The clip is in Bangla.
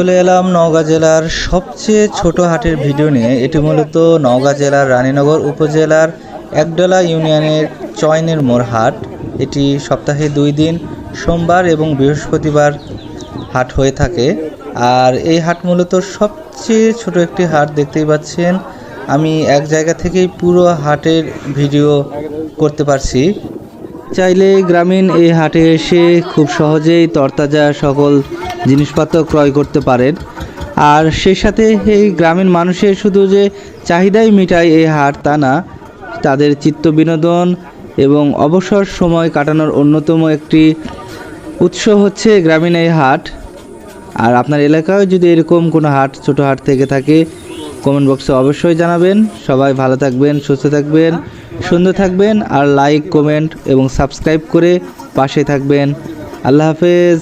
চলে এলাম নওগাঁ জেলার সবচেয়ে ছোট হাটের ভিডিও নিয়ে। এটি মূলত নওগাঁ জেলার রানীনগর উপজেলার একডলা ইউনিয়নের চয়নের মোড় হাট। এটি সপ্তাহে 2 দিন সোমবার এবং বৃহস্পতিবার হাট হয়ে থাকে। আর এই হাট মূলত সবচেয়ে ছোট একটি হাট, দেখতেই পাচ্ছেন। আমি এক জায়গা থেকেই পুরো হাটের ভিডিও করতে পারছি। চাইলে গ্রামীণ এই হাটে এসে খুব সহজেই তরতাজা সকল জিনিসপত্র ক্রয় করতে পারেন। আর সেই সাথে এই গ্রামীণ মানুষের শুধু যে চাহিদাই মিটায় এই হাট তা না, তাদের চিত্ত বিনোদন এবং অবসর সময় কাটানোর অন্যতম একটি উৎস হচ্ছে গ্রামীণ এই হাট। আর আপনার এলাকায় যদি এরকম কোনো হাট, ছোট হাট থেকে থাকে, কমেন্ট বক্সে অবশ্যই জানাবেন। সবাই ভালো থাকবেন, সুস্থ থাকবেন, সুন্দর থাকবেন। আর লাইক, কমেন্ট এবং সাবস্ক্রাইব করে পাশে থাকবেন। আল্লাহ হাফেজ।